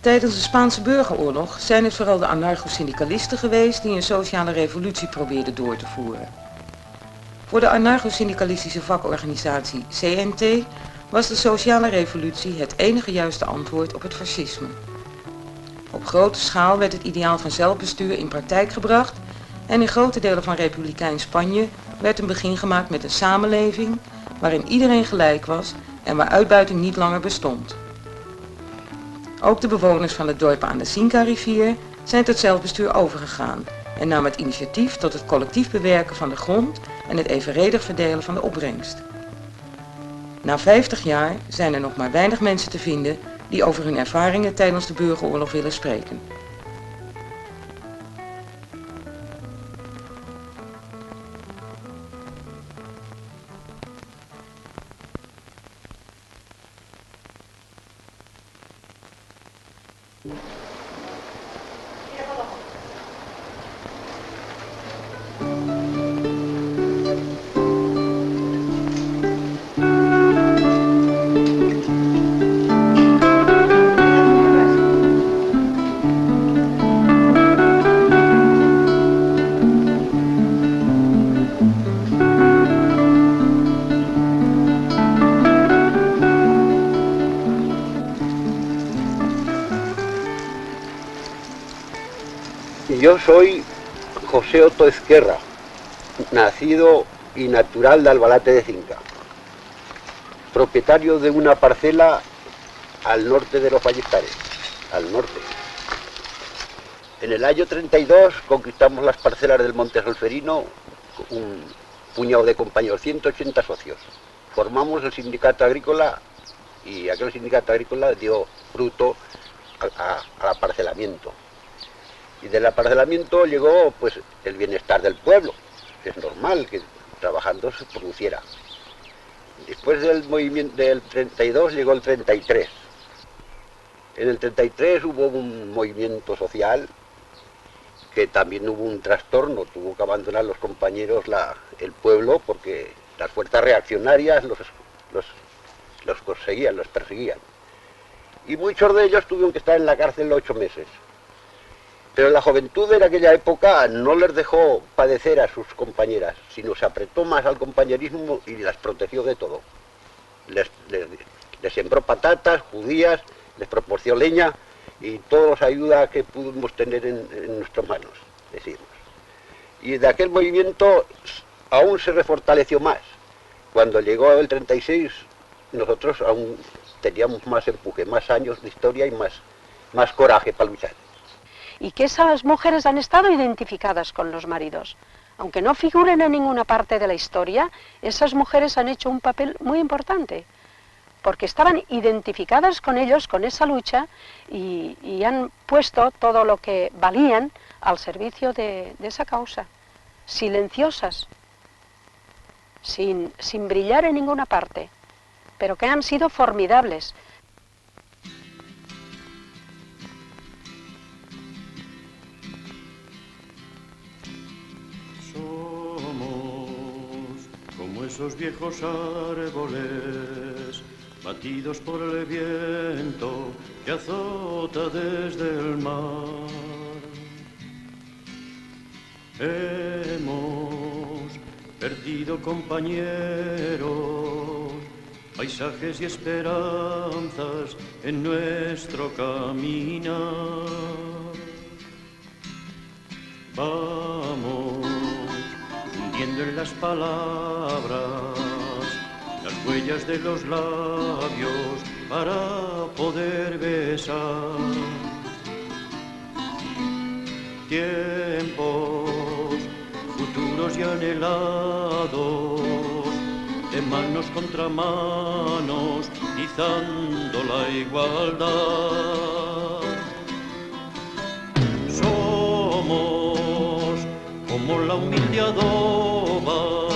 Tijdens de Spaanse burgeroorlog zijn het vooral de anarcho-syndicalisten geweest die een sociale revolutie probeerden door te voeren. Voor de anarcho-syndicalistische vakorganisatie CNT was de sociale revolutie het enige juiste antwoord op het fascisme. Op grote schaal werd het ideaal van zelfbestuur in praktijk gebracht en in grote delen van republikein Spanje werd een begin gemaakt met een samenleving waarin iedereen gelijk was en waar uitbuiting niet langer bestond. Ook de bewoners van de dorpen aan de Cinca-rivier zijn tot zelfbestuur overgegaan en namen het initiatief tot het collectief bewerken van de grond en het evenredig verdelen van de opbrengst. Na 50 jaar zijn er nog maar weinig mensen te vinden die over hun ervaringen tijdens de burgeroorlog willen spreken. Yo soy José Otto Ezquerra, nacido y natural de Albalate de Cinca, propietario de una parcela al norte de los Ballestares, al norte. En el año 32 conquistamos las parcelas del Monte Solferino, un puñado de compañeros, 180 socios. Formamos el sindicato agrícola y aquel sindicato agrícola dio fruto al aparcelamiento. Y del aparcelamiento llegó pues el bienestar del pueblo. Es normal que trabajando se produciera. Después del movimiento del 32 llegó el 33. En el 33 hubo un movimiento social que también hubo un trastorno, tuvo que abandonar los compañeros el pueblo porque las fuerzas reaccionarias los conseguían, los perseguían. Y muchos de ellos tuvieron que estar en la cárcel 8 meses. Pero la juventud en aquella época no les dejó padecer a sus compañeras, sino se apretó más al compañerismo y las protegió de todo. Les sembró patatas, judías, les proporcionó leña y toda la ayuda que pudimos tener en nuestras manos, decimos. Y de aquel movimiento aún se refortaleció más. Cuando llegó el 36, nosotros aún teníamos más empuje, más años de historia y más coraje para luchar. Y que esas mujeres han estado identificadas con los maridos. Aunque no figuren en ninguna parte de la historia, esas mujeres han hecho un papel muy importante, porque estaban identificadas con ellos, con esa lucha, y han puesto todo lo que valían al servicio de esa causa, silenciosas, sin brillar en ninguna parte, pero que han sido formidables. Esos viejos árboles, batidos por el viento que azota desde el mar. Hemos perdido compañeros, paisajes y esperanzas en nuestro caminar. Vamos hundiendo en las palabras las huellas de los labios para poder besar. Tiempos futuros y anhelados, de manos contra manos, izando la igualdad. Somos como la humilde adoba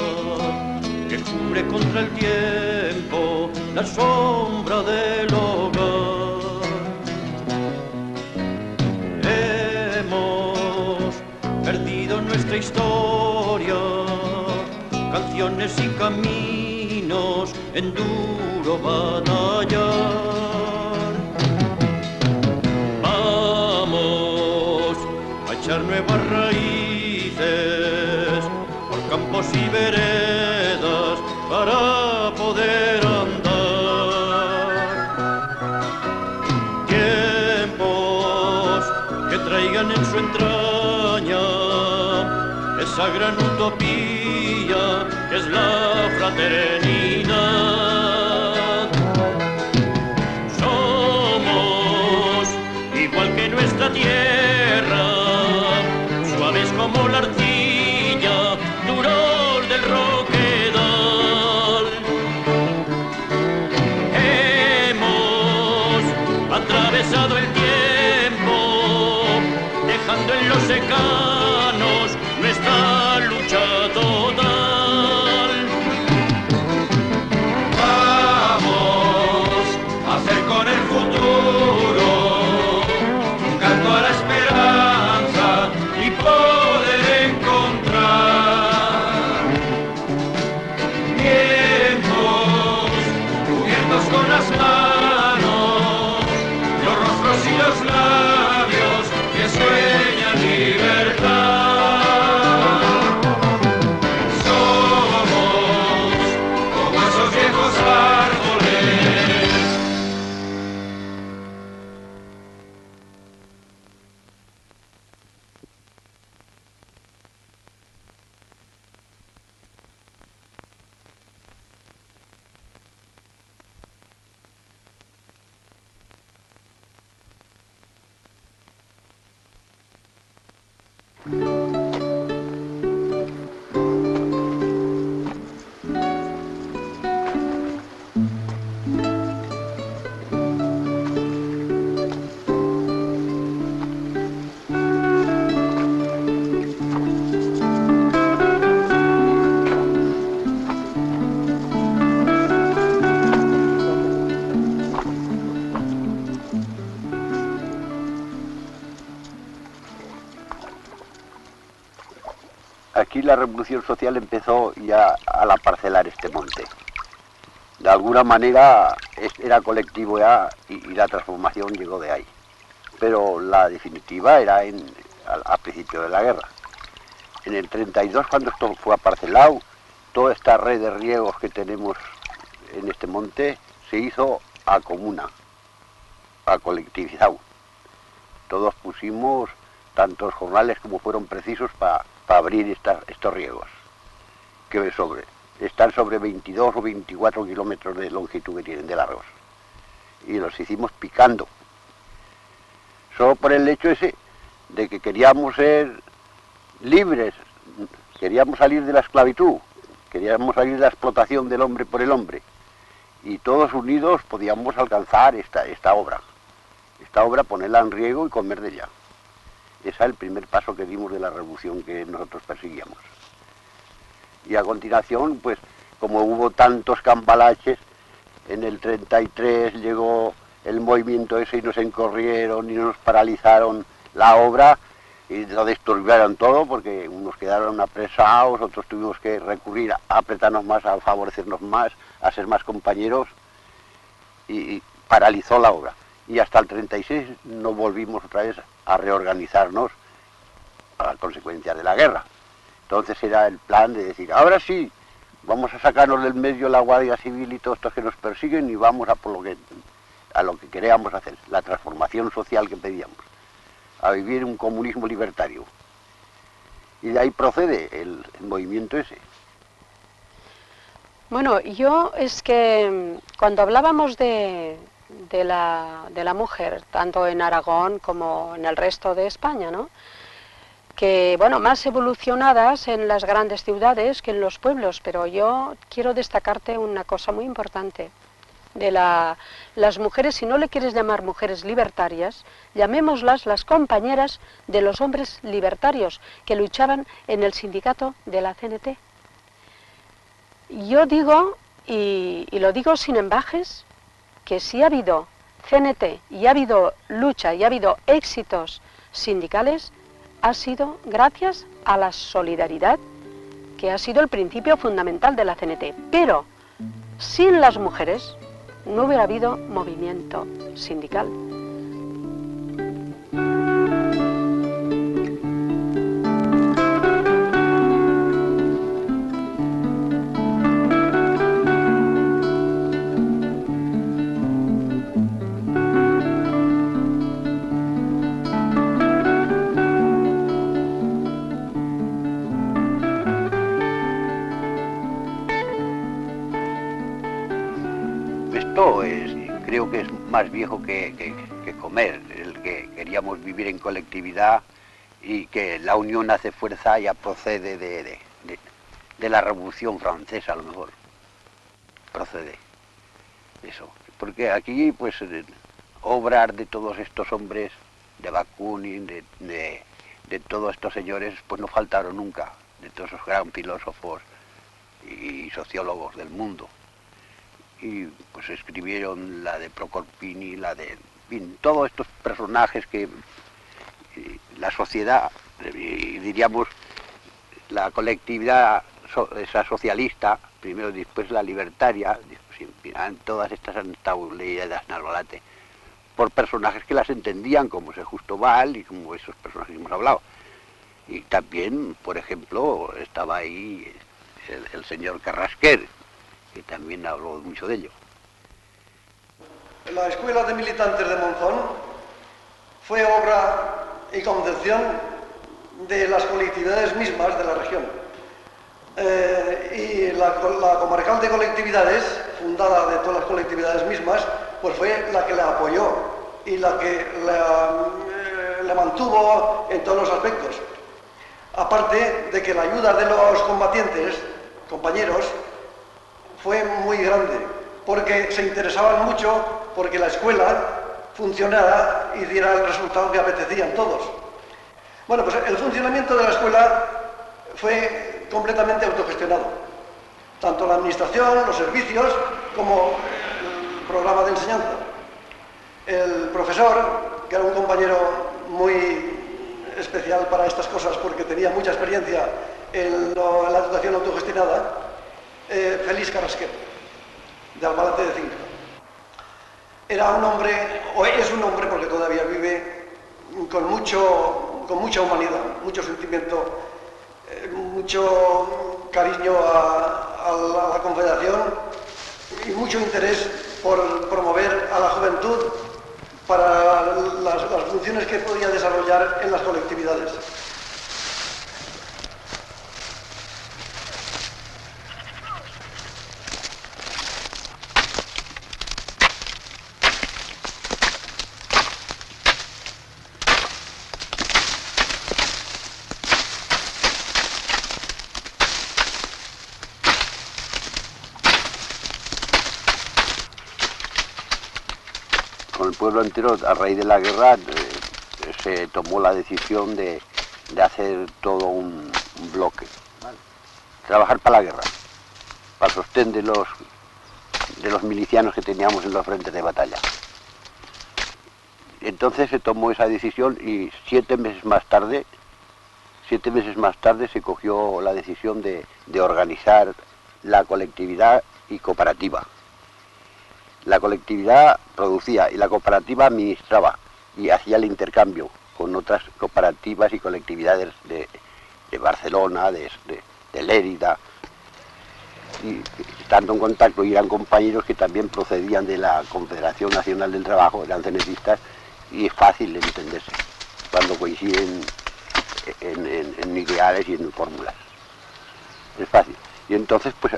que cubre contra el tiempo la sombra del hogar. Hemos perdido nuestra historia, canciones y caminos en duro batallar. echar nuevas raíces por campos y veredas para poder andar. Tiempos que traigan en su entraña esa gran utopía que es la fraternidad. Somos igual que nuestra tierra, suaves como la arcilla, duros del roquedal. Hemos atravesado el tiempo, dejando en los secanos nuestra lucha total. Vamos a hacer con el futuro un canto a la esperanza y poder encontrar tiempos cubiertos con las manos, los rostros y los labios que sueñan libertad. Aquí la revolución social empezó ya al parcelar este monte. De alguna manera era colectivo ya y la transformación llegó de ahí. Pero la definitiva era a principio de la guerra. En el 32, cuando esto fue aparcelado, toda esta red de riegos que tenemos en este monte se hizo a comuna, a colectivizado. Todos pusimos tantos jornales como fueron precisos para abrir estos riegos, que están sobre 22 o 24 kilómetros de longitud que tienen de largos. Y los hicimos picando. Solo por el hecho ese de que queríamos ser libres, queríamos salir de la esclavitud, queríamos salir de la explotación del hombre por el hombre. Y todos unidos podíamos alcanzar esta obra. Esta obra, ponerla en riego y comer de ella. Ese es el primer paso que dimos de la revolución que nosotros persiguíamos. Y a continuación, pues, como hubo tantos cambalaches, en el 33 llegó el movimiento ese y nos encorrieron y nos paralizaron la obra y lo destruyeron todo porque unos quedaron apresados, otros tuvimos que recurrir a apretarnos más, a favorecernos más, a ser más compañeros y paralizó la obra. Y hasta el 36 no volvimos otra vez a reorganizarnos a consecuencia de la guerra. Entonces era el plan de decir, ahora sí, vamos a sacarnos del medio la Guardia Civil y todos estos que nos persiguen y vamos a lo que queríamos hacer, la transformación social que pedíamos, a vivir un comunismo libertario. Y de ahí procede el movimiento ese. Bueno, yo es que cuando hablábamos de la mujer, tanto en Aragón como en el resto de España, ¿no? Que, bueno, más evolucionadas en las grandes ciudades que en los pueblos, pero yo quiero destacarte una cosa muy importante de las mujeres, si no le quieres llamar mujeres libertarias, llamémoslas las compañeras de los hombres libertarios que luchaban en el sindicato de la CNT. Yo digo, y lo digo sin embajes, que si ha habido CNT y ha habido lucha y ha habido éxitos sindicales, ha sido gracias a la solidaridad, que ha sido el principio fundamental de la CNT. Pero sin las mujeres no hubiera habido movimiento sindical. proyecto creo que es más viejo que Comer, el que queríamos vivir en colectividad y que la unión hace fuerza, ya procede de la Revolución Francesa, a lo mejor. Procede eso. Porque aquí, pues, obras de todos estos hombres, de Bakunin, de todos estos señores, pues no faltaron nunca, de todos esos gran filósofos y sociólogos del mundo. Y pues escribieron la de Procorpini, la de... En fin, todos estos personajes que la sociedad, diríamos, la colectividad esa socialista, primero después la libertaria, todas estas han estado leídas en Albalate por personajes que las entendían, como ese Justo Val y como esos personajes que hemos hablado. Y también, por ejemplo, estaba ahí el señor Carrasquer, que también habló mucho de ello. La Escuela de Militantes de Monzón fue obra y concepción de las colectividades mismas de la región. Y la Comarcal de Colectividades, fundada de todas las colectividades mismas, pues fue la que la apoyó y la que la mantuvo en todos los aspectos. Aparte de que la ayuda de los combatientes, compañeros, fue muy grande, porque se interesaban mucho porque la escuela funcionara y diera el resultado que apetecían todos. Bueno, pues el funcionamiento de la escuela fue completamente autogestionado. Tanto la administración, los servicios, como el programa de enseñanza. El profesor, que era un compañero muy especial para estas cosas porque tenía mucha experiencia en la educación autogestionada, Félix Carrasquer, de Albalate de Cinca. Era un hombre, o es un hombre porque todavía vive, con mucha humanidad, mucho sentimiento, mucho cariño a la Confederación y mucho interés por promover a la juventud para las funciones que podía desarrollar en las colectividades. Con el pueblo entero, a raíz de la guerra, se tomó la decisión de hacer todo un bloque, ¿vale? Trabajar para la guerra, para el sostén de los milicianos que teníamos en los frentes de batalla. Entonces se tomó esa decisión y 7 meses más tarde se cogió la decisión de organizar la colectividad y cooperativa. La colectividad producía y la cooperativa administraba y hacía el intercambio con otras cooperativas y colectividades de Barcelona, de Lérida, y estando en contacto, y eran compañeros que también procedían de la Confederación Nacional del Trabajo, eran cenetistas, y es fácil entenderse cuando coinciden en ideales y en fórmulas. Es fácil. Y entonces pues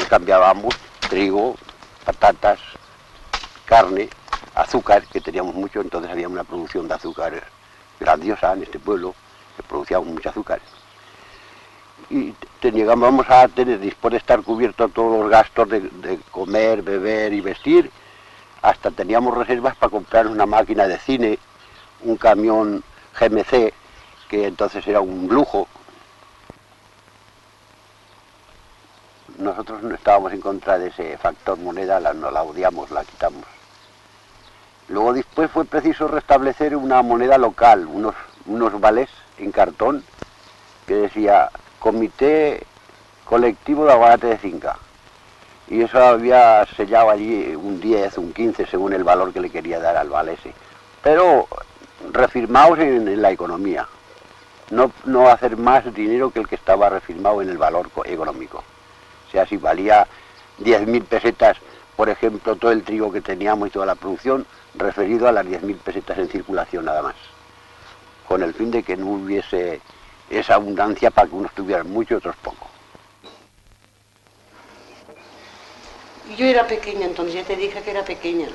cambiábamos trigo, patatas, carne, azúcar, que teníamos mucho, entonces había una producción de azúcar grandiosa en este pueblo, que producíamos mucho azúcar. Y llegamos a tener, después de estar cubiertos todos los gastos de comer, beber y vestir, hasta teníamos reservas para comprar una máquina de cine, un camión GMC, que entonces era un lujo. Nosotros no estábamos en contra de ese factor moneda, no la odiamos, la quitamos. Luego después fue preciso restablecer una moneda local, unos vales en cartón, que decía Comité Colectivo de Albalate de Cinca. Y eso había sellado allí un 10, un 15, según el valor que le quería dar al vale ese. Pero refirmados en la economía, no hacer más dinero que el que estaba refirmado en el valor económico. O sea, si valía 10.000 pesetas, por ejemplo, todo el trigo que teníamos y toda la producción, referido a las 10.000 pesetas en circulación nada más, con el fin de que no hubiese esa abundancia para que unos tuvieran mucho y otros poco. Yo era pequeña, entonces ya te dije que era pequeña.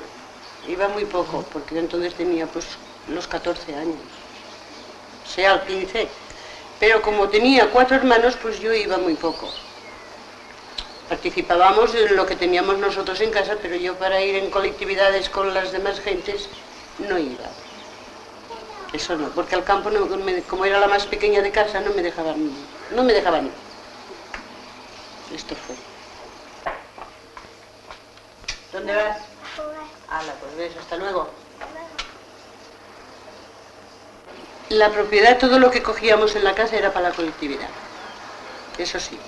Iba muy poco, porque yo entonces tenía pues los 14 años, o sea, al 15. Pero como tenía 4 hermanos, pues yo iba muy poco. Participábamos en lo que teníamos nosotros en casa, pero yo para ir en colectividades con las demás gentes no iba. Eso no, porque al campo, no, como era la más pequeña de casa, no me dejaban ir. Esto fue. ¿Dónde vas? Hala, pues ves, hasta luego. La propiedad, todo lo que cogíamos en la casa era para la colectividad. Eso sí.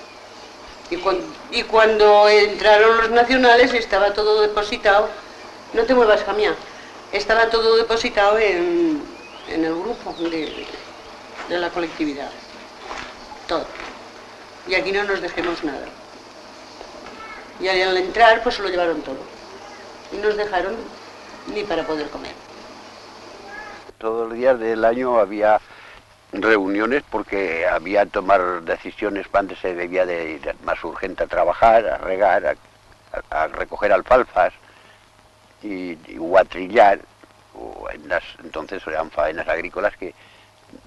Y cuando entraron los nacionales estaba todo depositado. No te muevas, Jamia. Estaba todo depositado en el grupo de la colectividad. Todo. Y aquí no nos dejemos nada. Y al entrar, pues se lo llevaron todo. Y nos dejaron ni para poder comer. Todos los días del año había reuniones porque había que tomar decisiones. Antes se debía de ir más urgente a trabajar, a regar, a recoger alfalfas o a trillar. Entonces eran faenas agrícolas que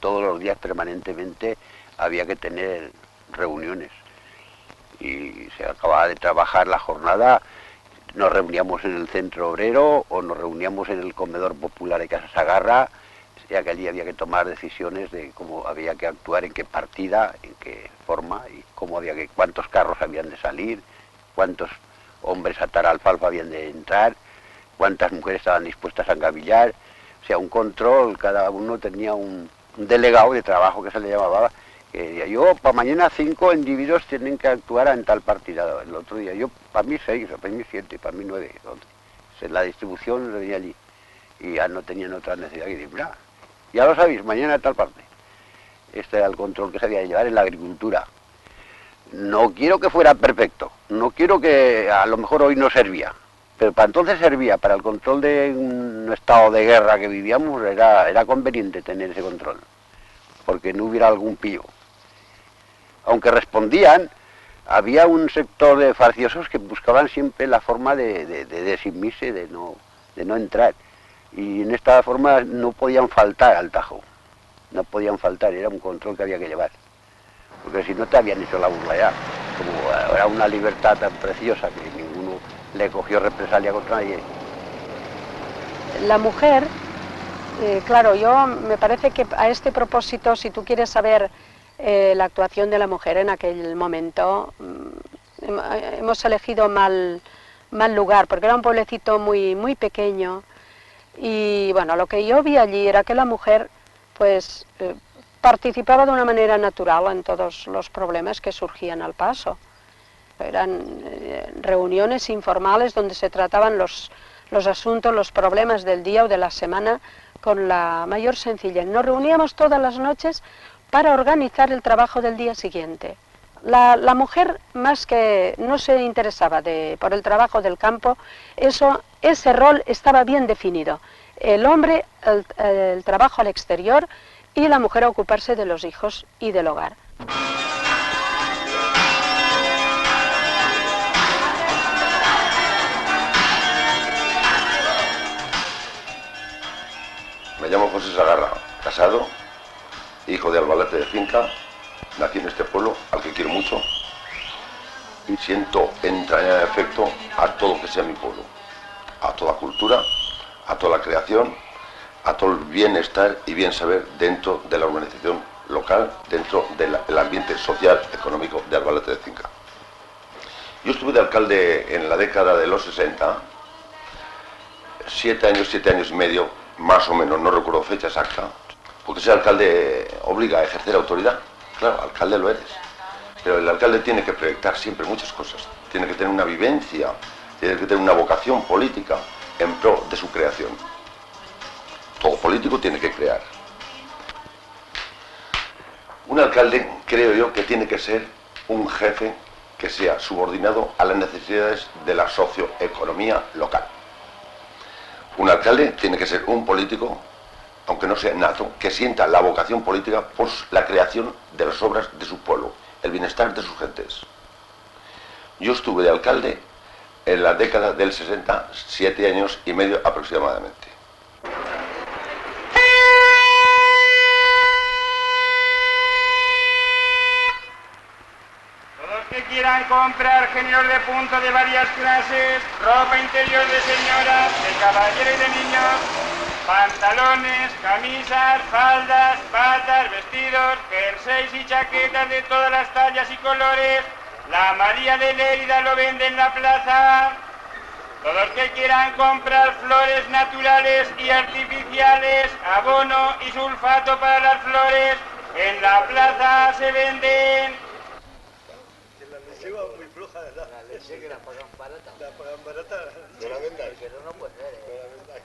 todos los días permanentemente había que tener reuniones. Y se acababa de trabajar la jornada, nos reuníamos en el centro obrero o nos reuníamos en el comedor popular de Casa Sagarra. Y aquel día había que tomar decisiones de cómo había que actuar, en qué partida, en qué forma, y cuántos carros habían de salir, cuántos hombres a atar alfalfa habían de entrar, cuántas mujeres estaban dispuestas a engavillar. O sea, un control, cada uno tenía un delegado de trabajo que se le llamaba, que decía, yo para mañana 5 individuos tienen que actuar en tal partida, el otro día yo para mí 6, para mí 7, para mí 9. La distribución lo tenía allí y ya no tenían otra necesidad que decir, mira, ya lo sabéis, mañana a tal parte. Este era el control que se había de llevar en la agricultura. No quiero que fuera perfecto, no quiero que a lo mejor hoy no servía, pero para entonces servía, para el control de un estado de guerra que vivíamos era conveniente tener ese control, porque no hubiera algún pillo. Aunque respondían, había un sector de facciosos que buscaban siempre la forma de desinmirse, de no entrar. Y en esta forma no podían faltar al Tajo, no podían faltar, era un control que había que llevar. Porque si no te habían hecho la burla ya, como era una libertad tan preciosa que ninguno le cogió represalia contra nadie. La mujer, claro, yo me parece que a este propósito, si tú quieres saber la actuación de la mujer en aquel momento, hemos elegido mal lugar, porque era un pueblecito muy pequeño. Y bueno, lo que yo vi allí era que la mujer pues participaba de una manera natural en todos los problemas que surgían al paso. Eran reuniones informales donde se trataban los asuntos, los problemas del día o de la semana con la mayor sencillez. Nos reuníamos todas las noches para organizar el trabajo del día siguiente. La mujer más que no se interesaba por el trabajo del campo, ese rol estaba bien definido. El hombre, el trabajo al exterior y la mujer a ocuparse de los hijos y del hogar. Me llamo José Sagarra, casado, hijo de albalete de finca. Nací en este pueblo, al que quiero mucho, y siento entrañar afecto a todo lo que sea mi pueblo, a toda cultura, a toda la creación, a todo el bienestar y bien saber dentro de la organización local, dentro del ambiente social, económico de Albalete de Cinca. Yo estuve de alcalde en la década de los 60, 7 años y medio, más o menos, no recuerdo fecha exacta, porque ser alcalde obliga a ejercer autoridad. Claro, alcalde lo eres, pero el alcalde tiene que proyectar siempre muchas cosas, tiene que tener una vivencia, tiene que tener una vocación política en pro de su creación. Todo político tiene que crear. Un alcalde, creo yo, que tiene que ser un jefe que sea subordinado a las necesidades de la socioeconomía local. Un alcalde tiene que ser un político, aunque no sea nato, que sienta la vocación política por la creación de las obras de su pueblo, el bienestar de sus gentes. Yo estuve de alcalde en la década del 60, 7 años y medio aproximadamente. Que quieran comprar géneros de punto de varias clases, ropa interior de señoras, de caballero y de niños, pantalones, camisas, faldas, batas, vestidos, jerseys y chaquetas de todas las tallas y colores. La María de Lérida lo vende en la plaza. Todos que quieran comprar flores naturales y artificiales, abono y sulfato para las flores, en la plaza se venden. Muy floja, ¿verdad? La leche que la pagan barata. La pagan barata. No la vendáis. Pero no puede ser, ¿eh? No la vendáis.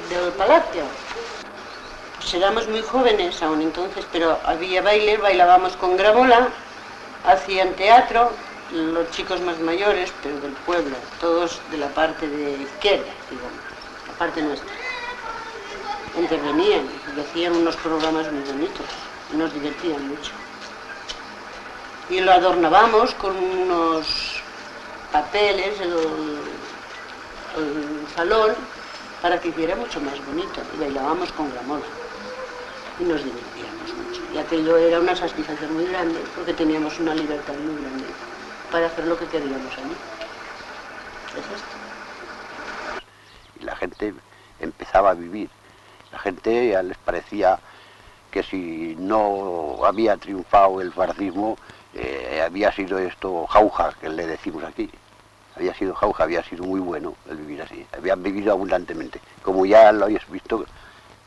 Del palacio. Pues éramos muy jóvenes aún entonces, pero había baile, bailábamos con gramola, hacían teatro, los chicos más mayores, pero del pueblo, todos de la parte de izquierda, digamos, la parte nuestra. Intervenían y hacían unos programas muy bonitos. Nos divertían mucho. Y lo adornábamos con unos papeles el salón para que hiciera mucho más bonito. Y bailábamos con gramola. Y nos divertíamos mucho. Y aquello era una satisfacción muy grande porque teníamos una libertad muy grande para hacer lo que queríamos allí. Es esto. Y la gente empezaba a vivir. La gente ya les parecía que si no había triunfado el fascismo, había sido esto jauja, que le decimos aquí. Había sido jauja, había sido muy bueno el vivir así. Habían vivido abundantemente. Como ya lo habéis visto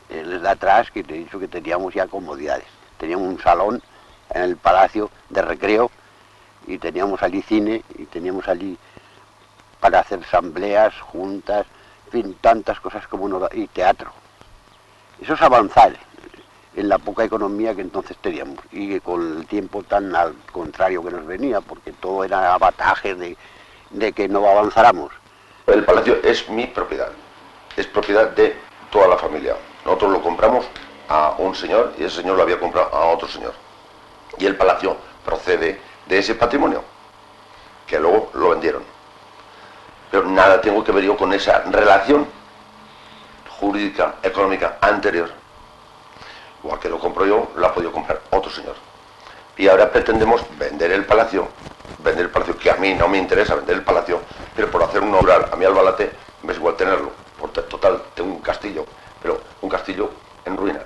desde atrás, que te he dicho que teníamos ya comodidades. Teníamos un salón en el Palacio de Recreo y teníamos allí cine y teníamos allí para hacer asambleas, juntas, en fin, tantas cosas como y teatro. Eso es avanzar en la poca economía que entonces teníamos y con el tiempo tan al contrario que nos venía, porque todo era abataje de que no avanzáramos. El palacio es mi propiedad, es propiedad de toda la familia. Nosotros lo compramos a un señor y ese señor lo había comprado a otro señor. Y el palacio procede de ese patrimonio, que luego lo vendieron. Pero nada tengo que ver yo con esa relación jurídica, económica anterior. Igual que lo compro yo, lo ha podido comprar otro señor. Y ahora pretendemos vender el palacio, que a mí no me interesa vender el palacio, pero por hacer un rural a mí Albalate me es igual tenerlo. Por total, tengo un castillo, pero un castillo en ruinas.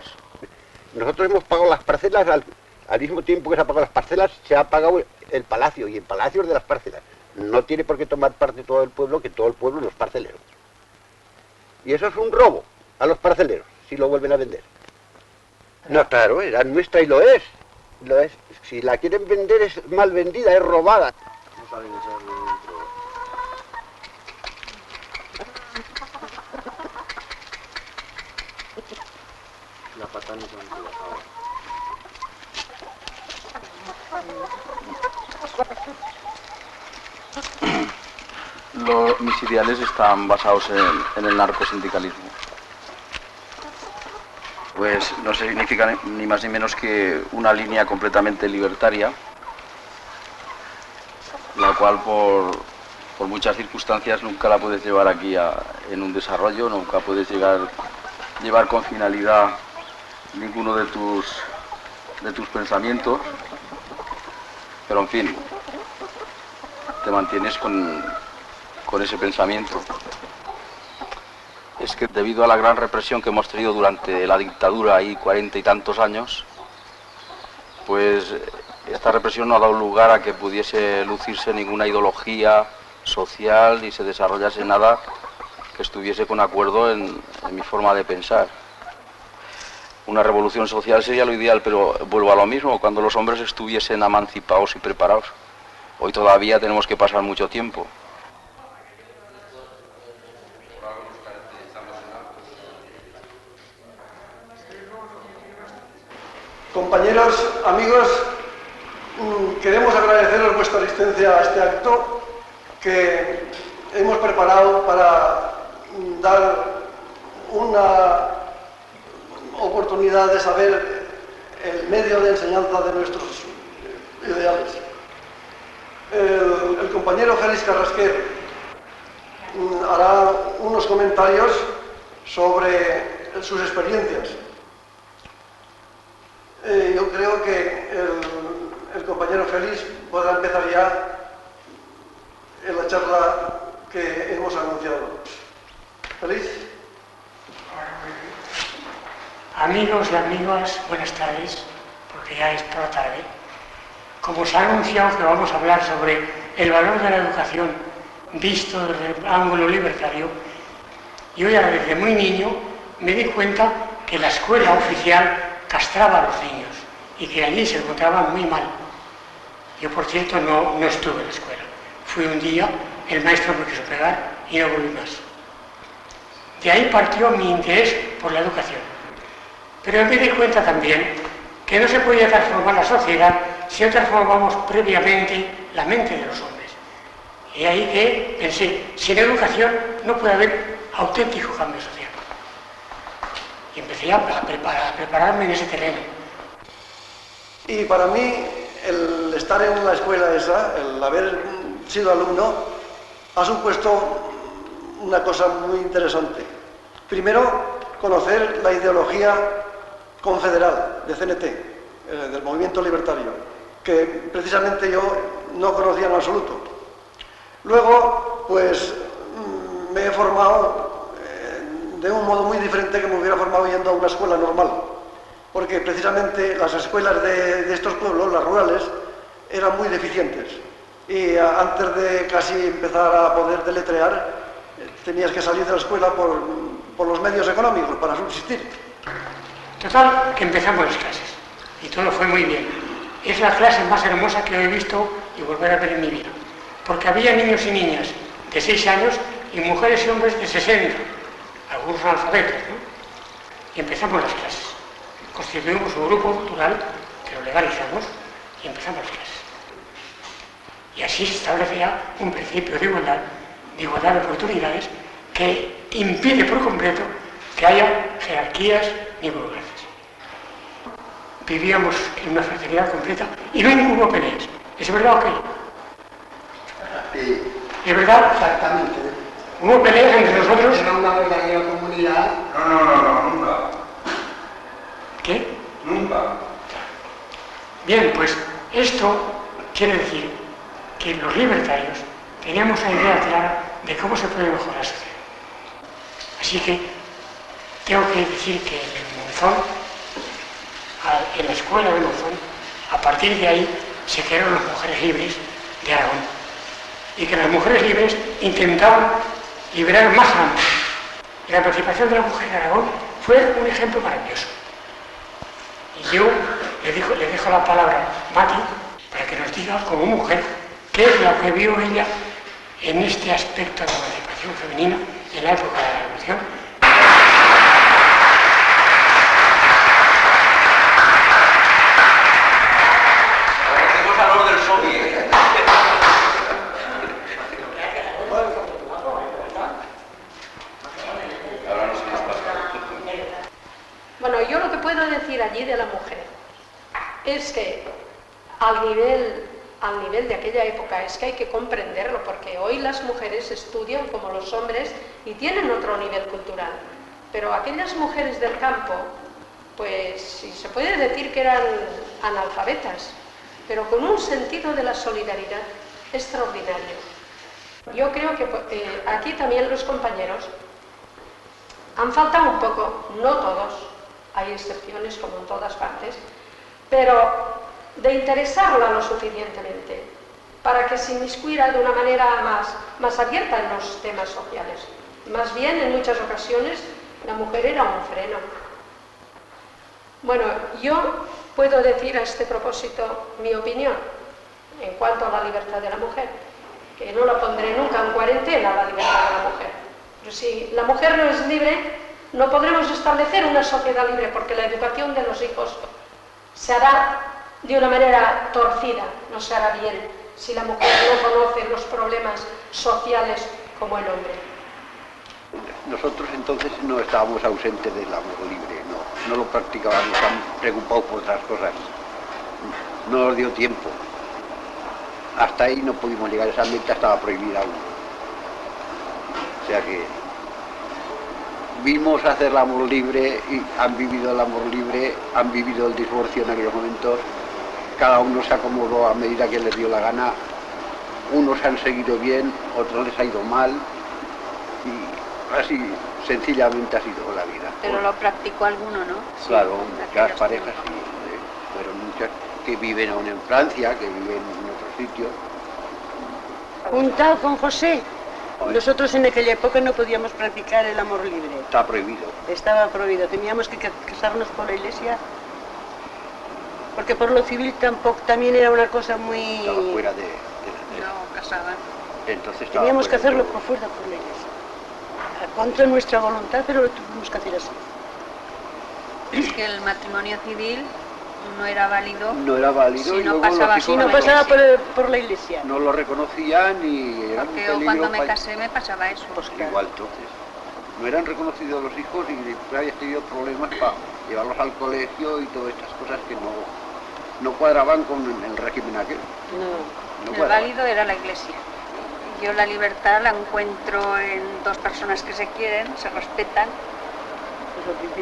Nosotros hemos pagado las parcelas, al mismo tiempo que se han pagado las parcelas, se ha pagado el palacio, y el palacio es de las parcelas. No tiene por qué tomar parte todo el pueblo, que todo el pueblo es los parceleros. Y eso es un robo a los parceleros, si lo vuelven a vender. No, claro, era nuestra y lo es. Lo es. Si la quieren vender es mal vendida, es robada. No saben La patana se han trabajado. Mis ideales están basados en el narcosindicalismo. Pues no significa ni más ni menos que una línea completamente libertaria, la cual por muchas circunstancias nunca la puedes llevar aquí en un desarrollo, nunca puedes llevar con finalidad ninguno de tus pensamientos, pero en fin, te mantienes con ese pensamiento. Es que debido a la gran represión que hemos tenido durante la dictadura, ahí 40 y tantos años, pues esta represión no ha dado lugar a que pudiese lucirse ninguna ideología social ni se desarrollase nada que estuviese con acuerdo en mi forma de pensar. Una revolución social sería lo ideal, pero vuelvo a lo mismo, cuando los hombres estuviesen emancipados y preparados. Hoy todavía tenemos que pasar mucho tiempo. Compañeros, amigos, queremos agradeceros vuestra asistencia a este acto que hemos preparado para dar una oportunidad de saber el medio de enseñanza de nuestros ideales. compañero Félix Carrasquer hará unos comentarios sobre sus experiencias. Yo creo que el compañero Félix podrá empezar ya en la charla que hemos anunciado. Félix. Amigos y amigas, buenas tardes, porque ya es por la tarde. Como se ha anunciado que vamos a hablar sobre el valor de la educación visto desde el ángulo libertario, yo ya desde muy niño me di cuenta que la escuela oficial castraba a los niños y que allí se encontraban muy mal. Yo, por cierto, no estuve en la escuela. Fui un día, el maestro me quiso pegar y no volví más. De ahí partió mi interés por la educación. Pero me di cuenta también que no se podía transformar la sociedad si no transformamos previamente la mente de los hombres. Y ahí que pensé, sin educación no puede haber auténtico cambio social. Y empecé a prepararme en ese terreno. Y para mí, el estar en la escuela esa, el haber sido alumno, ha supuesto una cosa muy interesante. Primero, conocer la ideología confederal de CNT, del movimiento libertario, que precisamente yo no conocía en absoluto. Luego, pues, me he formado de un modo muy diferente que me hubiera formado yendo a una escuela normal, porque precisamente las escuelas de estos pueblos, las rurales, eran muy deficientes. Y antes de casi empezar a poder deletrear, tenías que salir de la escuela por los medios económicos para subsistir. Total, que empezamos las clases y todo fue muy bien. Es la clase más hermosa que he visto y volver a ver en mi vida, porque había niños y niñas de 6 años y mujeres y hombres de 60, algunos analfabetos, ¿no? Y empezamos las clases. Constituimos un grupo cultural que lo legalizamos y empezamos las clases. Y así se establece ya un principio de igualdad de oportunidades que impide por completo que haya jerarquías ni burocracias. Vivíamos en una fraternidad completa y no hubo peleas. ¿Es verdad o qué? Sí. ¿Es verdad? Exactamente. ¿Hubo peleas entre nosotros? Era una verdadera comunidad. No, nunca. ¿Qué? Nunca. Bien, pues esto quiere decir que los libertarios teníamos una idea clara de cómo se puede mejorar la sociedad. Así que tengo que decir que en Monzón, en la escuela de Monzón, a partir de ahí se crearon las mujeres libres de Aragón. Y que las mujeres libres intentaban liberar más a la mujer. Y la participación de la mujer en Aragón fue un ejemplo maravilloso. Y yo le dejo la palabra a Mati para que nos diga como mujer qué es lo que vio ella en este aspecto de la emancipación femenina en la época de la Revolución. Hacemos al orden del soviet. Bueno, yo lo que puedo decir allí de la mujer es que al nivel de aquella época es que hay que comprenderlo, porque hoy las mujeres estudian como los hombres y tienen otro nivel cultural. Pero aquellas mujeres del campo, pues sí, se puede decir que eran analfabetas, pero con un sentido de la solidaridad extraordinario. Yo creo que aquí también los compañeros han faltado un poco, no todos, hay excepciones como en todas partes, pero de interesarla lo suficientemente para que se inmiscuya de una manera más abierta en los temas sociales. Más bien, en muchas ocasiones, la mujer era un freno. Bueno, yo puedo decir a este propósito mi opinión en cuanto a la libertad de la mujer, que no la pondré nunca en cuarentena, la libertad de la mujer. Pero si la mujer no es libre, no podremos establecer una sociedad libre, porque la educación de los hijos se hará de una manera torcida, no se hará bien si la mujer no conoce los problemas sociales como el hombre. Nosotros entonces no estábamos ausentes del amor libre, no lo practicábamos, tan preocupados por otras cosas. No nos dio tiempo. hasta ahí no pudimos llegar, esa meta estaba prohibida aún. O sea que vimos hacer el amor libre y han vivido el amor libre, han vivido el divorcio en aquellos momentos, cada uno se acomodó a medida que les dio la gana, unos han seguido bien, otros les ha ido mal y así sencillamente ha sido la vida. Pero lo practicó alguno, ¿no? Claro, muchas parejas sí, fueron muchas que viven aún en Francia, que viven en otros sitios. Un tal con José. Nosotros en aquella época no podíamos practicar el amor libre. Está prohibido. Estaba prohibido. Teníamos que casarnos por la iglesia. Porque por lo civil tampoco, también era una cosa muy... Estaba fuera de No, casaban. Entonces teníamos que hacerlo por fuera por la iglesia. Contra nuestra voluntad, pero lo tuvimos que hacer así. Es que el matrimonio civil no era válido. No era válido si y no luego pasaba, los Si hijos no pasaba por la iglesia. no lo reconocían y era un Porque peligro cuando me casé me pasaba eso. Pues igual entonces. No eran reconocidos los hijos y habías tenido problemas para llevarlos al colegio y todas estas cosas que no cuadraban con el régimen aquel. No el válido era la iglesia. Yo la libertad la encuentro en dos personas que se quieren, se respetan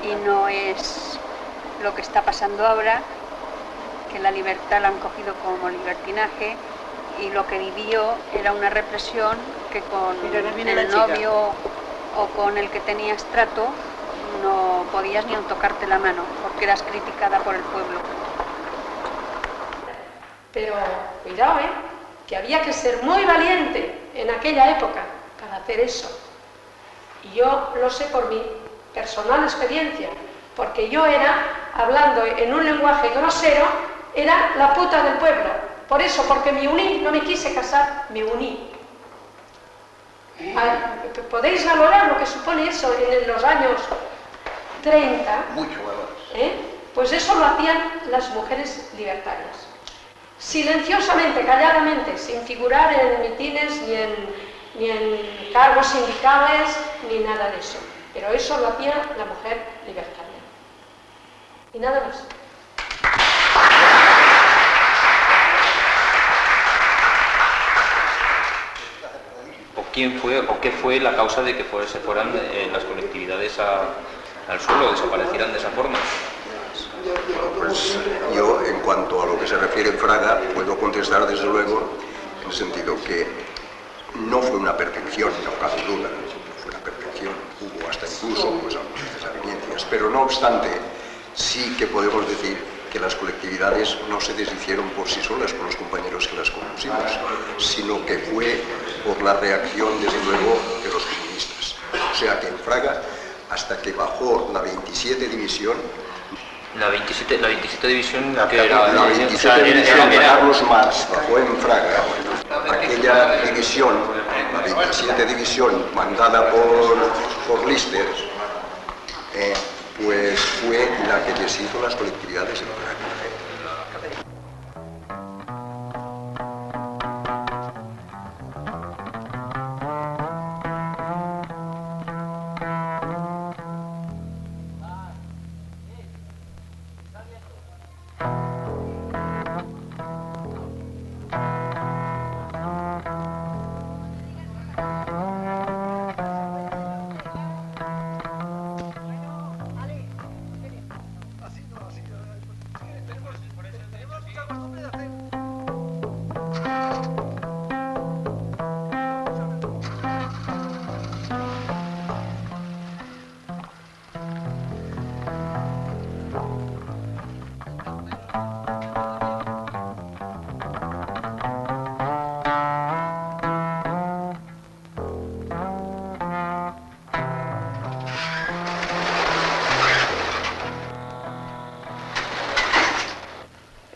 y no es lo que está pasando ahora, que la libertad la han cogido como libertinaje y lo que vivió era una represión que con el novio o con el que tenías trato no podías ni aun tocarte la mano porque eras criticada por el pueblo. Pero cuidado, que había que ser muy valiente en aquella época para hacer eso. Y yo lo sé por mi personal experiencia, porque yo era, hablando en un lenguaje grosero, era la puta del pueblo. Por eso, porque me uní, no me quise casar, me uní. ¿Podéis valorar lo que supone eso en los años 30? Mucho valor. Pues eso lo hacían las mujeres libertarias. Silenciosamente, calladamente, sin figurar en mitines ni en cargos sindicales ni nada de eso. Pero eso lo hacía la mujer libertaria. Y nada más. ¿Quién fue o qué fue la causa de que se fueran las colectividades al suelo, desaparecieran de esa forma? Pues yo, en cuanto a lo que se refiere en Fraga, puedo contestar desde luego en el sentido que no fue una perfección, no cabe duda, no fue una perfección, hubo hasta incluso pues, algunas desavenencias, pero no obstante, sí que podemos decir que las colectividades no se deshicieron por sí solas con los compañeros que las compusimos, sino que fue por la reacción, desde luego, de los comunistas. O sea que en Fraga, hasta que bajó la 27 División, La 27 división que era... La 27 división de Carlos Marx bajó en Fraga. Aquella división, la 27 división mandada por Lister, pues fue la que deshizo las colectividades en Fraga.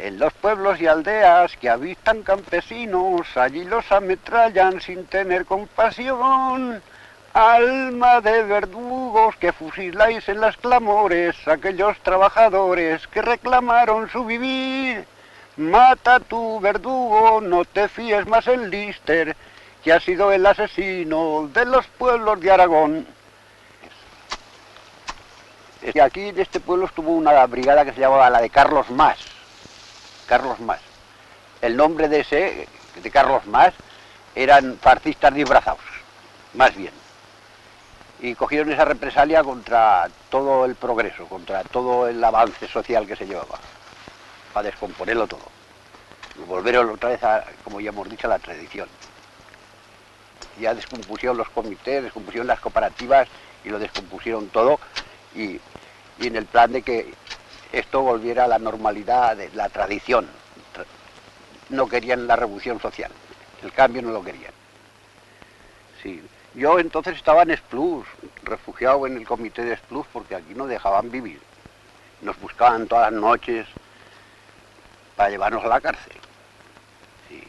En los pueblos y aldeas que habitan campesinos, allí los ametrallan sin tener compasión. Alma de verdugos que fusiláis en las clamores, aquellos trabajadores que reclamaron su vivir. Mata a tu verdugo, no te fíes más en Lister, que ha sido el asesino de los pueblos de Aragón. Y aquí en este pueblo estuvo una brigada que se llamaba la de Carlos Mas. Carlos Mas. El nombre de ese de Carlos Mas, eran fascistas disfrazados, más bien. Y cogieron esa represalia contra todo el progreso, contra todo el avance social que se llevaba, para descomponerlo todo. Y volvieron otra vez, como ya hemos dicho, a la tradición. Ya descompusieron los comités, descompusieron las cooperativas y lo descompusieron todo, y en el plan de que esto volviera a la normalidad de la tradición. No querían la revolución social, el cambio no lo querían. Sí. Yo entonces estaba en Esplús, refugiado en el comité de Esplús, porque aquí no dejaban vivir. Nos buscaban todas las noches para llevarnos a la cárcel. Sí.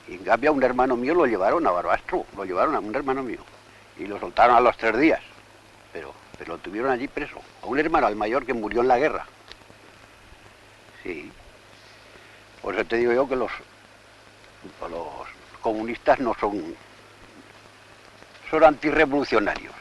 Y en cambio a un hermano mío lo llevaron a Barbastro, lo llevaron a un hermano mío, y lo soltaron a los 3 días, pero lo tuvieron allí preso. A un hermano, al mayor, que murió en la guerra. Sí. Por eso te digo yo que los comunistas no son antirrevolucionarios.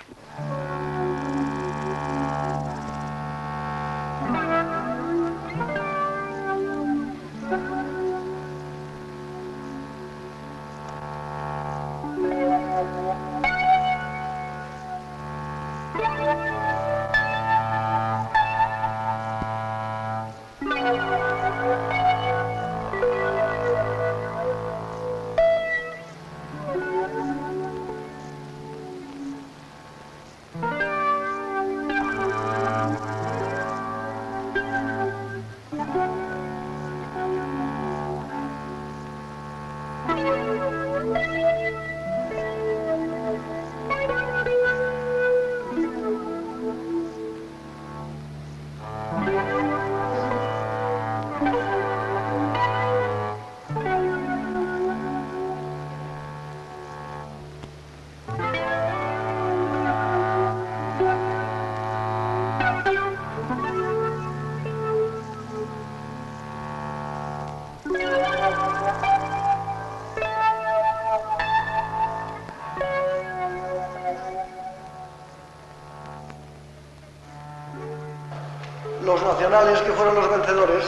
Los nacionales, que fueron los vencedores,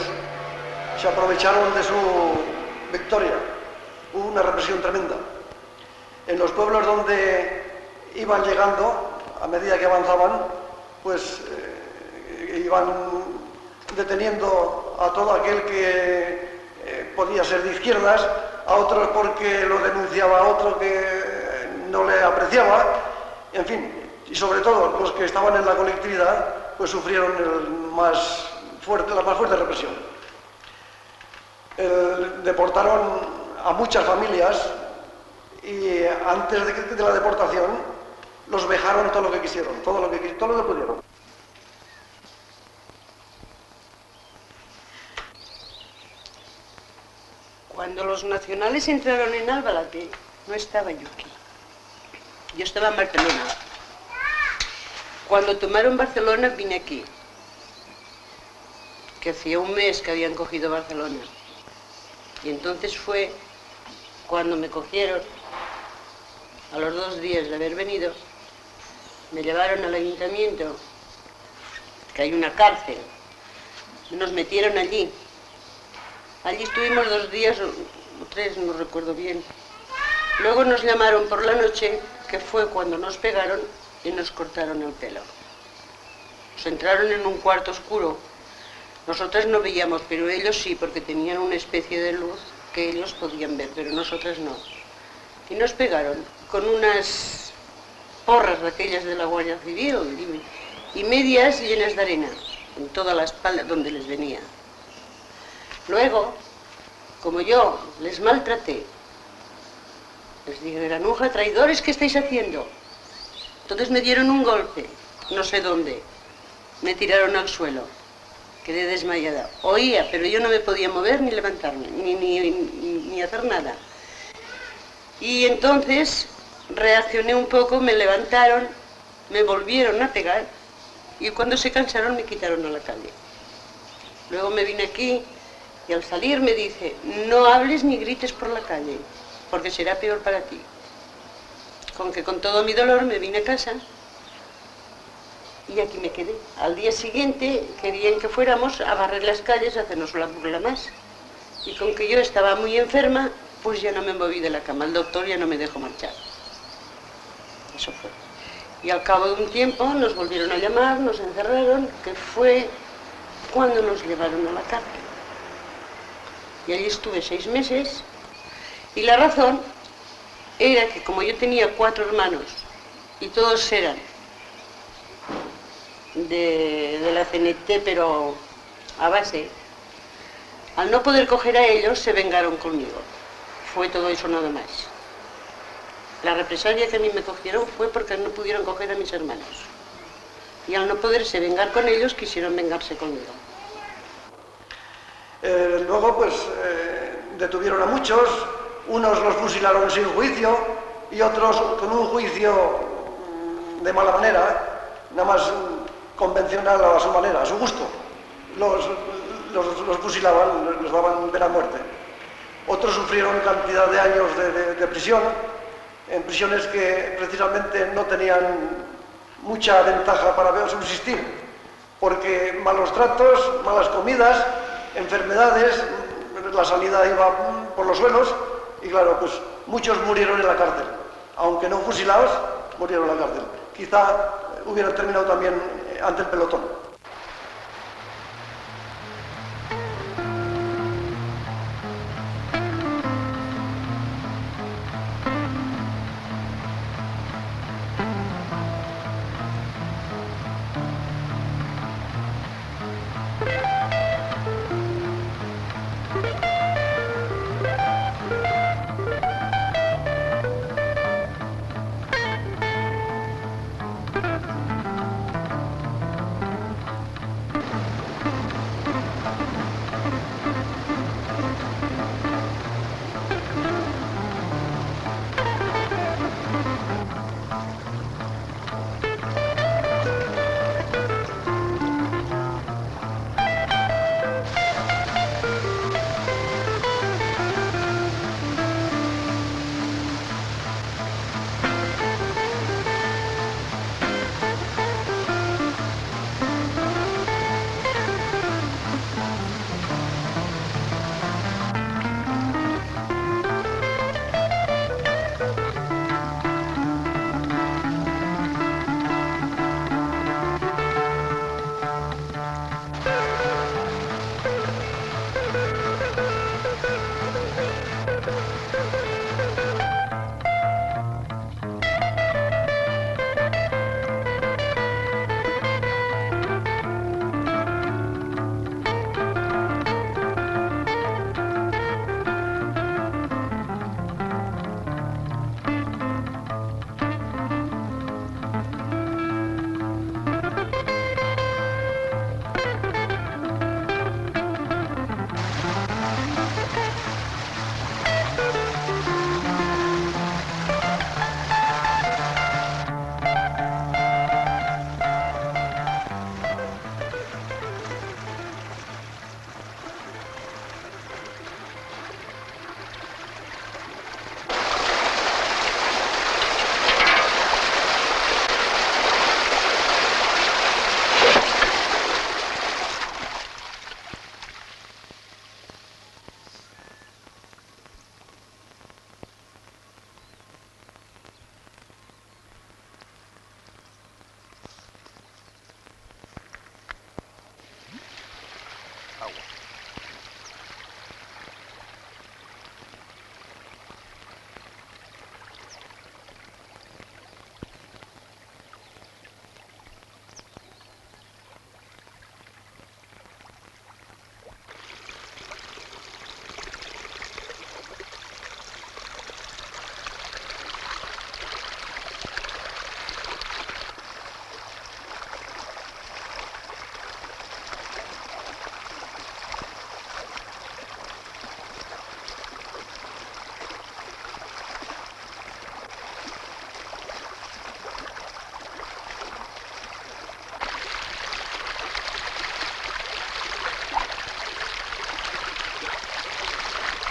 se aprovecharon de su victoria. Hubo una represión tremenda. En los pueblos donde iban llegando, a medida que avanzaban, pues iban deteniendo a todo aquel que podía ser de izquierdas, a otros porque lo denunciaba a otro que no le apreciaba, en fin, y sobre todo los que estaban en la colectividad, pues sufrieron la más fuerte represión. Deportaron a muchas familias y antes de la deportación los vejaron todo lo que quisieron, todo lo que pudieron. Cuando los nacionales entraron en Álvarate, no estaba yo aquí. Yo estaba en Barcelona. Cuando tomaron Barcelona vine aquí, que hacía un mes que habían cogido Barcelona. Y entonces fue cuando me cogieron, a los 2 días de haber venido, me llevaron al ayuntamiento, que hay una cárcel, nos metieron allí. Allí estuvimos 2 días o 3, no recuerdo bien. Luego nos llamaron por la noche, que fue cuando nos pegaron y nos cortaron el pelo. Nos entraron en un cuarto oscuro. Nosotras no veíamos, pero ellos sí, porque tenían una especie de luz que ellos podían ver, pero nosotras no. Y nos pegaron con unas porras de aquellas de la Guardia Civil y medias llenas de arena, en toda la espalda donde les venía. Luego, como yo les maltraté, les dije, granuja, traidores, ¿qué estáis haciendo? Entonces me dieron un golpe, no sé dónde, me tiraron al suelo, quedé desmayada. Oía, pero yo no me podía mover ni levantarme, ni hacer nada. Y entonces reaccioné un poco, me levantaron, me volvieron a pegar y cuando se cansaron me quitaron a la calle. Luego me vine aquí y al salir me dice, no hables ni grites por la calle, porque será peor para ti. Con que con todo mi dolor me vine a casa y aquí me quedé. Al día siguiente querían que fuéramos a barrer las calles, a hacernos una burla más. Y con que yo estaba muy enferma, pues ya no me moví de la cama. El doctor ya no me dejó marchar. Eso fue. Y al cabo de un tiempo nos volvieron a llamar, nos encerraron, que fue cuando nos llevaron a la cárcel. Y allí estuve 6 meses, y la razón era que como yo tenía 4 hermanos, y todos eran de la CNT, pero a base, al no poder coger a ellos, se vengaron conmigo. Fue todo eso nada más. La represalia que a mí me cogieron fue porque no pudieron coger a mis hermanos. Y al no poderse vengar con ellos, quisieron vengarse conmigo. Luego, pues, detuvieron a muchos. Unos los fusilaron sin juicio y otros con un juicio de mala manera, nada más convencional a su manera, a su gusto. Los fusilaban, les daban pena de muerte. Otros sufrieron cantidad de años de prisión, en prisiones que precisamente no tenían mucha ventaja para subsistir, porque malos tratos, malas comidas, enfermedades, la sanidad iba por los suelos y claro, pues muchos murieron en la cárcel, aunque no fusilados, murieron en la cárcel. Quizá hubieran terminado también ante el pelotón.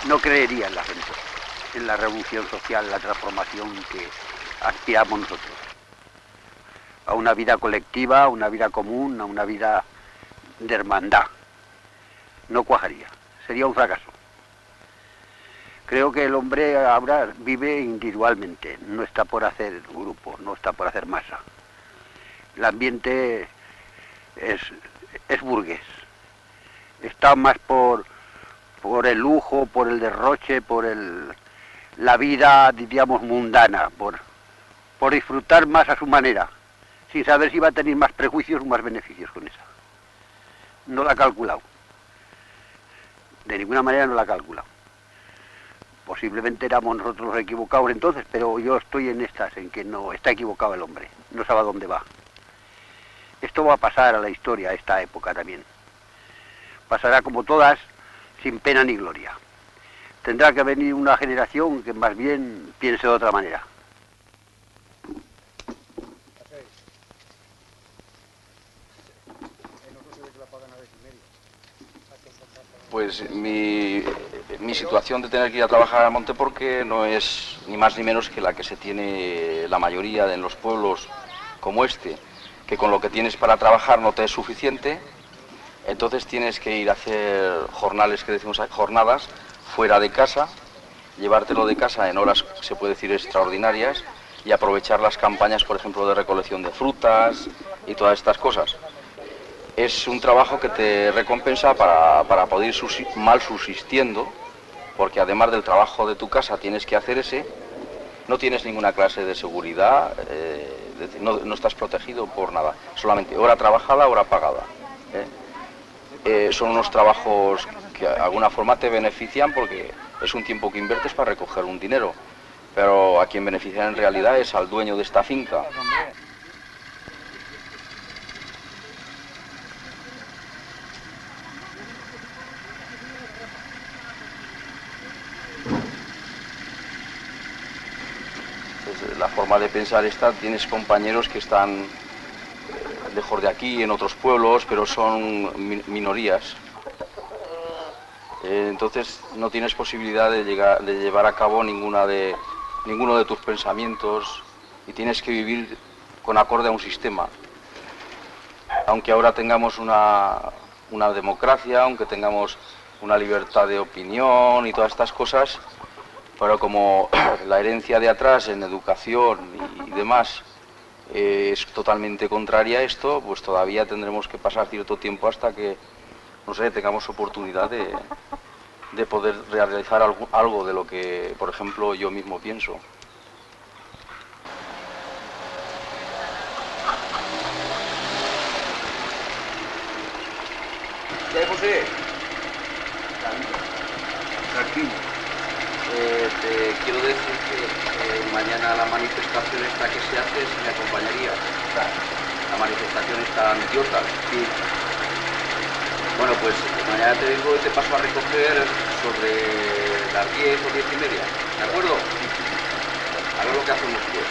No creería en la gente, en la revolución social, la transformación que aspiramos nosotros. A una vida colectiva, a una vida común, a una vida de hermandad. No cuajaría, sería un fracaso. Creo que el hombre ahora vive individualmente, no está por hacer grupo, no está por hacer masa. El ambiente es burgués, está más por el lujo, por el derroche, por la vida, diríamos, mundana, por disfrutar más a su manera, sin saber si va a tener más prejuicios o más beneficios con esa. No la ha calculado. De ninguna manera no la ha calculado. Posiblemente éramos nosotros los equivocados entonces, pero yo estoy en estas, en que no está equivocado el hombre, no sabe a dónde va. Esto va a pasar a la historia, a esta época también. Pasará como todas, sin pena ni gloria. Tendrá que venir una generación que más bien piense de otra manera. Pues mi situación de tener que ir a trabajar a Monteporque no es ni más ni menos que la que se tiene la mayoría en los pueblos como este, que con lo que tienes para trabajar no te es suficiente, entonces tienes que ir a hacer jornales, que decimos jornadas, fuera de casa, llevártelo de casa en horas, se puede decir, extraordinarias, y aprovechar las campañas, por ejemplo, de recolección de frutas y todas estas cosas. Es un trabajo que te recompensa para poder ir mal subsistiendo, porque además del trabajo de tu casa tienes que hacer ese, no tienes ninguna clase de seguridad, no estás protegido por nada, solamente hora trabajada, hora pagada. Son unos trabajos que de alguna forma te benefician porque es un tiempo que inviertes para recoger un dinero, pero a quien beneficia en realidad es al dueño de esta finca. La forma de pensar esta, tienes compañeros que están lejos de aquí, en otros pueblos, pero son minorías. Entonces no tienes posibilidad de llevar a cabo ninguno de tus pensamientos y tienes que vivir con acorde a un sistema. Aunque ahora tengamos una democracia, aunque tengamos una libertad de opinión y todas estas cosas, pero como la herencia de atrás en educación y demás es totalmente contraria a esto, pues todavía tendremos que pasar cierto tiempo hasta que, no sé, tengamos oportunidad de poder realizar algo de lo que, por ejemplo, yo mismo pienso. ¿Qué hay, José? Tranquilo. Te quiero decir que mañana la manifestación esta que se hace, se me acompañaría. La manifestación está antiota. Sí. Bueno, pues mañana te vengo y te paso a recoger sobre las 10 o 10:30, ¿de acuerdo? A ver lo que hacemos pues.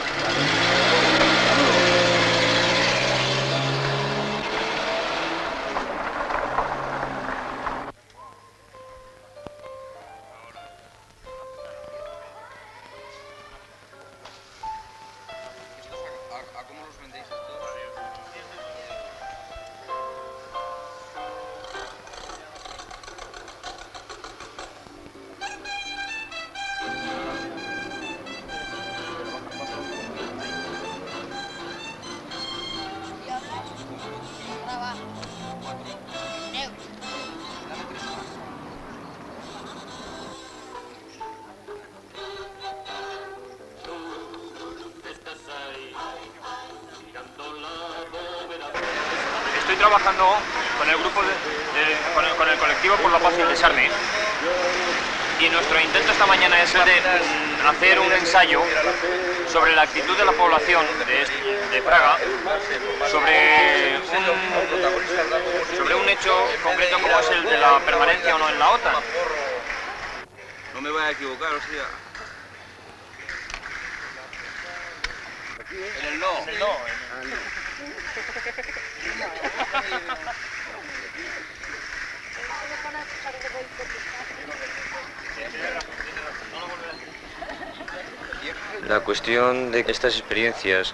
Estoy trabajando con el grupo con el colectivo por la paz y el desarme, y nuestro intento esta mañana es el de hacer un ensayo sobre la actitud de la población de Praga sobre un hecho concreto como es el de la permanencia o no en la OTAN. No me voy a equivocar, o sea. En el no. En el no. La cuestión de que estas experiencias,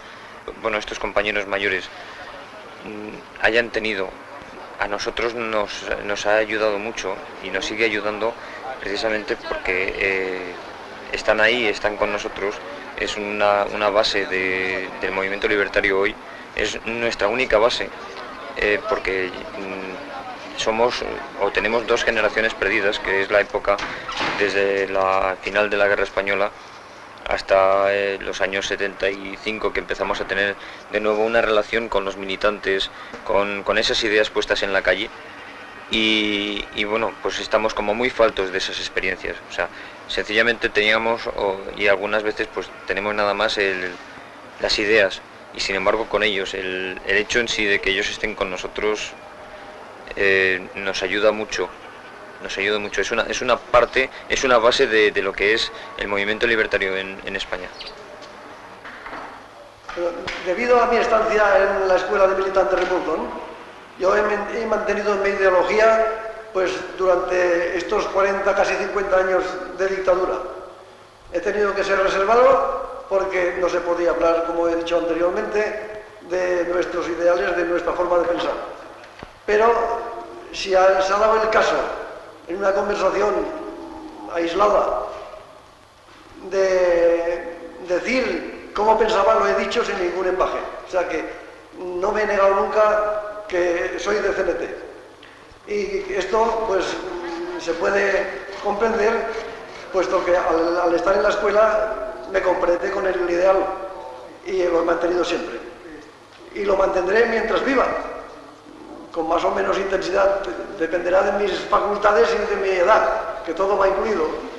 bueno, estos compañeros mayores hayan tenido, a nosotros nos ha ayudado mucho y nos sigue ayudando precisamente porque están ahí, están con nosotros, es una base del movimiento libertario hoy, es nuestra única base, porque somos o tenemos dos generaciones perdidas, que es la época desde la final de la Guerra Española hasta los años 75, que empezamos a tener de nuevo una relación con los militantes, con esas ideas puestas en la calle, y bueno, pues estamos como muy faltos de esas experiencias. O sea, sencillamente teníamos, y algunas veces pues tenemos nada más las ideas, y sin embargo con ellos, el hecho en sí de que ellos estén con nosotros nos ayuda mucho. Es una parte, es una base de lo que es el movimiento libertario en España. Debido a mi estancia en la escuela de militantes de Monzón, yo he mantenido mi ideología pues durante estos 40, casi 50 años de dictadura. He tenido que ser reservado porque no se podía hablar, como he dicho anteriormente, de nuestros ideales, de nuestra forma de pensar. Pero si se ha dado el caso, en una conversación aislada, de decir cómo pensaba, lo he dicho sin ningún empaje. O sea que no me he negado nunca que soy de CNT. Y esto pues se puede comprender, puesto que al estar en la escuela me comprende con el ideal y lo he mantenido siempre. Y lo mantendré mientras viva, con más o menos intensidad, dependerá de mis facultades y de mi edad, que todo va incluido.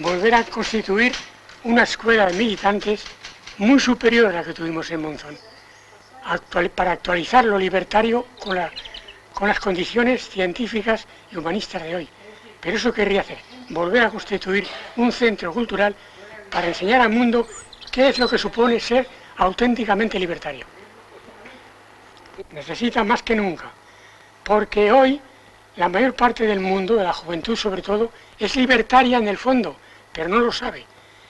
Volver a constituir una escuela de militantes muy superior a la que tuvimos en Monzón, para actualizar lo libertario con las condiciones científicas y humanistas de hoy. Pero eso querría hacer, volver a constituir un centro cultural para enseñar al mundo qué es lo que supone ser auténticamente libertario. Necesita más que nunca, porque hoy la mayor parte del mundo, de la juventud sobre todo, es libertaria en el fondo, pero no lo sabe.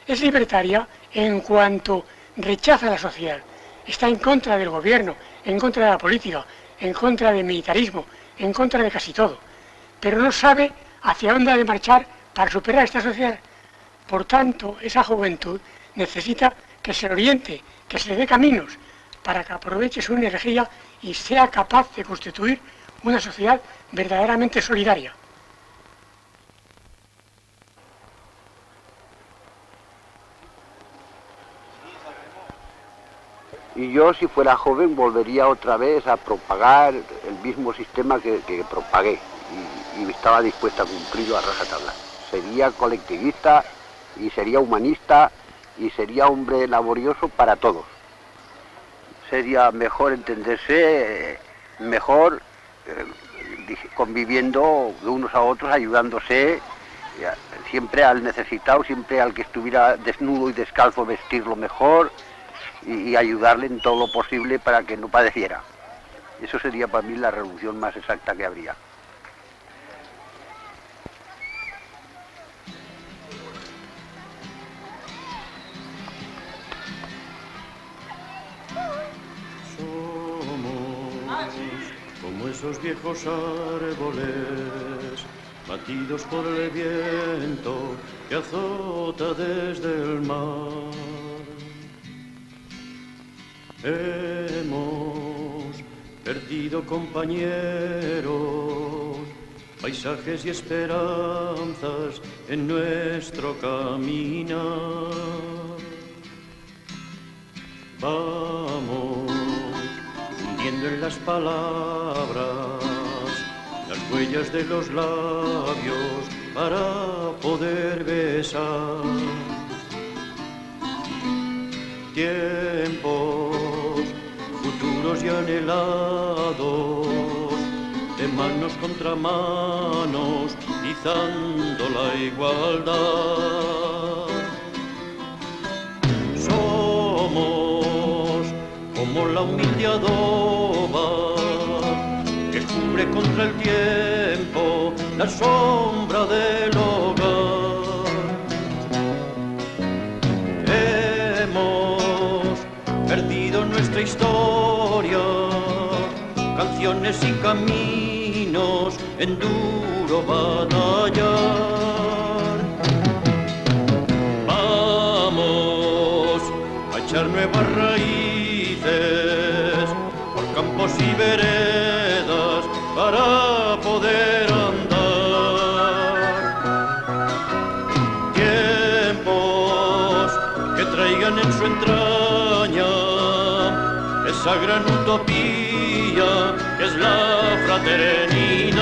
Es libertaria en cuanto rechaza a la sociedad, está en contra del gobierno, en contra de la política, en contra del militarismo, en contra de casi todo, pero no sabe hacia dónde ha de marchar para superar esta sociedad. Por tanto, esa juventud necesita que se le oriente, que se le dé caminos, para que aproveche su energía y sea capaz de constituir una sociedad verdaderamente solidaria. Y yo, si fuera joven, volvería otra vez a propagar el mismo sistema que propagué y estaba dispuesto a cumplirlo a rajatabla. Sería colectivista y sería humanista y sería hombre laborioso para todos. Sería mejor entenderse, mejor conviviendo de unos a otros, ayudándose, siempre al necesitado, siempre al que estuviera desnudo y descalzo, vestirlo mejor, y ayudarle en todo lo posible para que no padeciera. Eso sería para mí la revolución más exacta que habría. Somos como esos viejos árboles batidos por el viento que azota desde el mar. Hemos perdido compañeros, paisajes y esperanzas en nuestro caminar. Vamos hundiendo en las palabras las huellas de los labios para poder besar. Tiempos futuros y anhelados, de manos contra manos, izando la igualdad. Somos como como la humilde adoba que cubre contra el tiempo la sombra del hogar. Hemos perdido nuestra historia, canciones y caminos en duro batallar. Vamos a echar nuevas raíces por campos y veredas para poder andar. Tiempos que traigan en su entraña esa gran utopía que es la fraternidad.